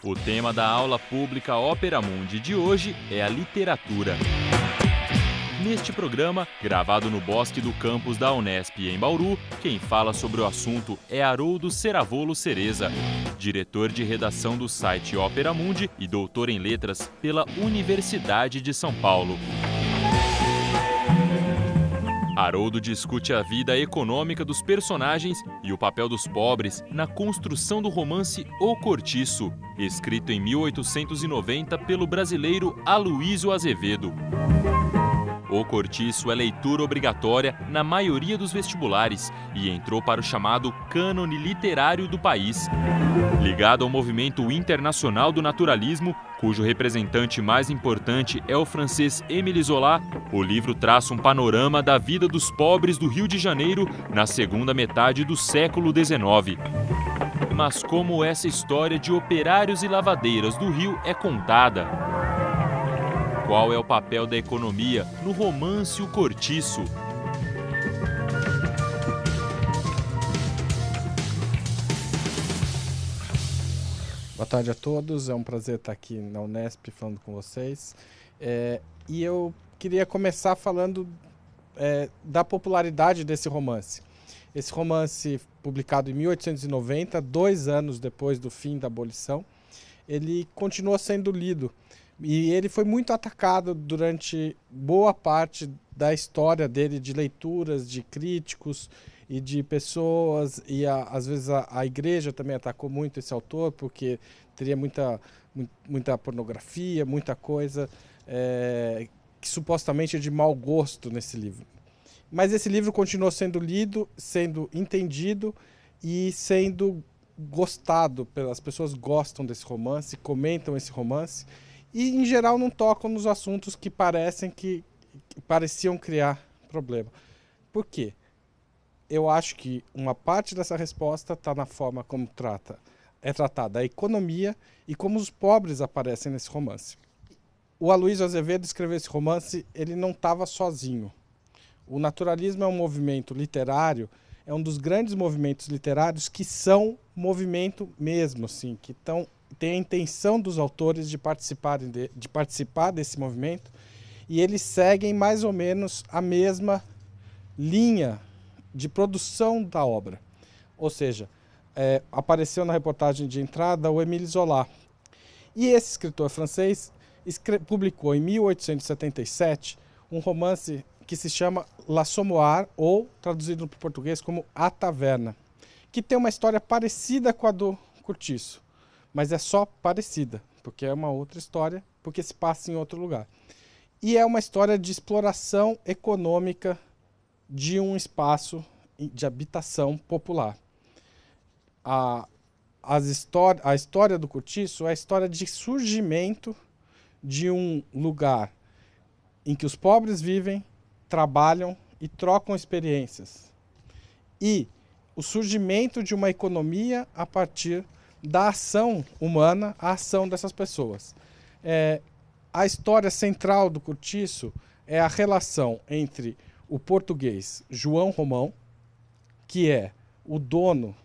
O tema da aula pública Ópera Mundi de hoje é a literatura. Neste programa, gravado no Bosque do Campus da Unesp em Bauru, quem fala sobre o assunto é Haroldo Ceravolo Cereza, diretor de redação do site Ópera Mundi e doutor em letras pela Universidade de São Paulo. Haroldo discute a vida econômica dos personagens e o papel dos pobres na construção do romance O Cortiço, escrito em 1890 pelo brasileiro Aloísio Azevedo. O Cortiço é leitura obrigatória na maioria dos vestibulares e entrou para o chamado cânone literário do país. Ligado ao movimento internacional do naturalismo, cujo representante mais importante é o francês Émile Zola, o livro traça um panorama da vida dos pobres do Rio de Janeiro na segunda metade do século XIX. Mas como essa história de operários e lavadeiras do Rio é contada? Qual é o papel da economia no romance O Cortiço? Boa tarde a todos, é um prazer estar aqui na Unesp falando com vocês. E eu queria começar falando da popularidade desse romance. Esse romance, publicado em 1890, 2 anos depois do fim da abolição, ele continuou sendo lido. E ele foi muito atacado durante boa parte da história dele, de leituras, de críticos e de pessoas, e às vezes a igreja também atacou muito esse autor, porque teria muita pornografia, muita coisa que supostamente é de mau gosto nesse livro. Mas esse livro continuou sendo lido, sendo entendido e sendo gostado. As pessoas gostam desse romance, comentam esse romance, e, em geral, não tocam nos assuntos que pareciam criar problema. Por quê? Eu acho que uma parte dessa resposta está na forma como é tratada a economia e como os pobres aparecem nesse romance. O Aloísio Azevedo escreveu esse romance, ele não estava sozinho. O naturalismo é um movimento literário, é um dos grandes movimentos literários que são movimento mesmo, assim, que tem a intenção dos autores de participar desse movimento, e eles seguem mais ou menos a mesma linha de produção da obra. Ou seja, apareceu na reportagem de entrada o Émile Zola. E esse escritor francês publicou em 1877 um romance que se chama L'Assommoir, ou traduzido para o português como A Taverna, que tem uma história parecida com a do Cortiço, mas é só parecida, porque é uma outra história, porque se passa em outro lugar. E é uma história de exploração econômica de um espaço de habitação popular. A história do Cortiço é a história de surgimento de um lugar em que os pobres vivem, trabalham e trocam experiências. E o surgimento de uma economia a partir da ação humana, a ação dessas pessoas. A história central do Cortiço é a relação entre o português João Romão, que é o dono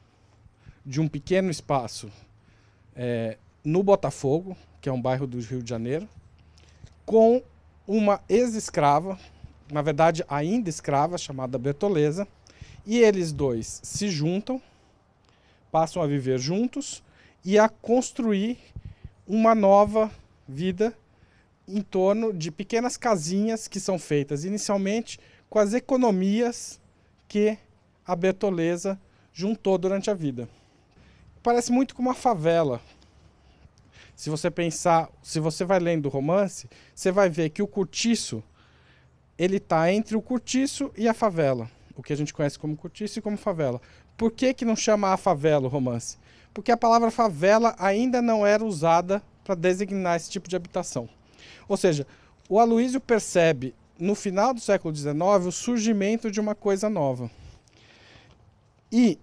de um pequeno espaço no Botafogo, que é um bairro do Rio de Janeiro, com uma ex-escrava, na verdade ainda escrava, chamada Bertoleza, e eles dois se juntam, passam a viver juntos e a construir uma nova vida em torno de pequenas casinhas que são feitas inicialmente com as economias que a Bertoleza juntou durante a vida. Parece muito com uma favela. Se você vai lendo o romance, você vai ver que o Cortiço, ele está entre o Cortiço e a favela, o que a gente conhece como Cortiço e como favela. Por que não chama a favela o romance? Porque a palavra favela ainda não era usada para designar esse tipo de habitação. Ou seja, o Aloísio percebe, no final do século XIX, o surgimento de uma coisa nova. E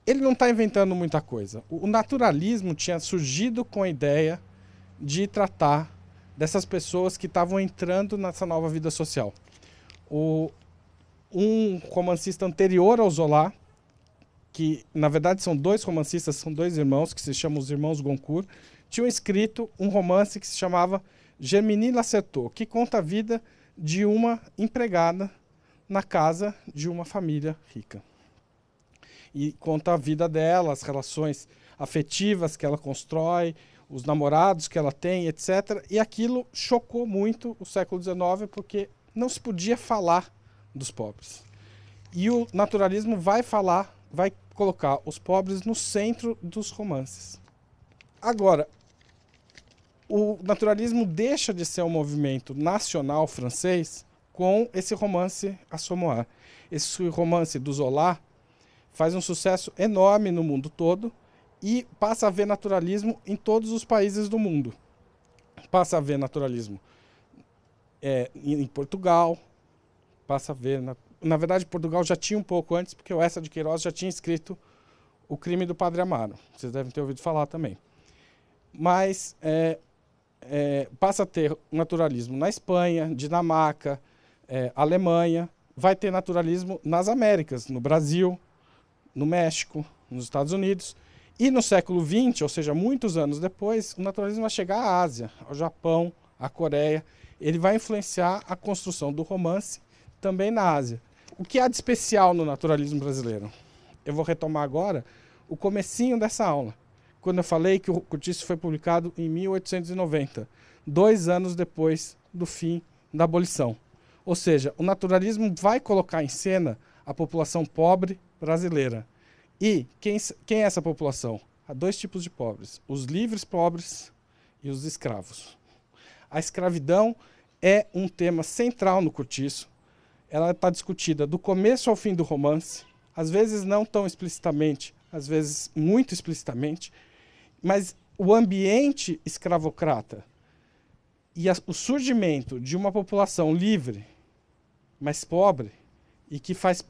ele não está inventando muita coisa. O naturalismo tinha surgido com a ideia de tratar dessas pessoas que estavam entrando nessa nova vida social. Um romancista anterior ao Zola, que na verdade são dois romancistas, são dois irmãos, que se chamam os irmãos Goncourt, tinham escrito um romance que se chamava Germinie Lacertot, que conta a vida de uma empregada na casa de uma família rica. E conta a vida dela, as relações afetivas que ela constrói, os namorados que ela tem, etc. E aquilo chocou muito o século XIX, porque não se podia falar dos pobres. E o naturalismo vai colocar os pobres no centro dos romances. Agora, o naturalismo deixa de ser um movimento nacional francês com esse romance Assommoir. Esse romance do Zola faz um sucesso enorme no mundo todo e passa a ver naturalismo em todos os países do mundo. Passa a ver naturalismo em Portugal, passa a ver... Na verdade, Portugal já tinha um pouco antes, porque o Eça de Queiroz já tinha escrito O Crime do Padre Amaro. Vocês devem ter ouvido falar também. Mas passa a ter naturalismo na Espanha, Dinamarca, Alemanha. Vai ter naturalismo nas Américas, no Brasil, no México, nos Estados Unidos. E no século XX, ou seja, muitos anos depois, o naturalismo vai chegar à Ásia, ao Japão, à Coreia. Ele vai influenciar a construção do romance também na Ásia. O que há de especial no naturalismo brasileiro? Eu vou retomar agora o comecinho dessa aula, quando eu falei que o Cortiço foi publicado em 1890, 2 anos depois do fim da abolição. Ou seja, o naturalismo vai colocar em cena a população pobre brasileira. E quem é essa população? Há 2 tipos de pobres, os livres pobres e os escravos. A escravidão é um tema central no Cortiço. Ela está discutida do começo ao fim do romance, às vezes não tão explicitamente, às vezes muito explicitamente, mas o ambiente escravocrata e o surgimento de uma população livre, mas pobre, e que faz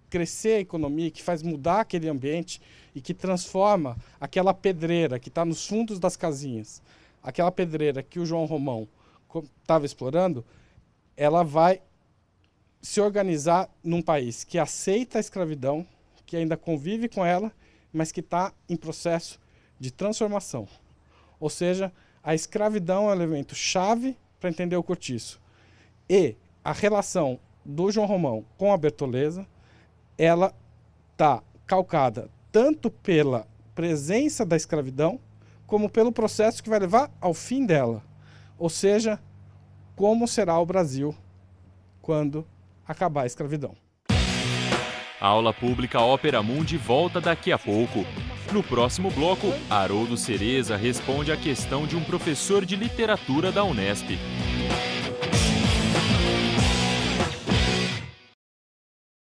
crescer a economia, que faz mudar aquele ambiente e que transforma aquela pedreira que está nos fundos das casinhas, aquela pedreira que o João Romão estava explorando, ela vai se organizar num país que aceita a escravidão, que ainda convive com ela, mas que está em processo de transformação. Ou seja, a escravidão é um elemento chave para entender o Cortiço. E a relação do João Romão com a Bertoleza, ela está calcada tanto pela presença da escravidão, como pelo processo que vai levar ao fim dela. Ou seja, como será o Brasil quando acabar a escravidão. A aula pública Ópera Mundi volta daqui a pouco. No próximo bloco, Haroldo Cereza responde à questão de um professor de literatura da Unesp.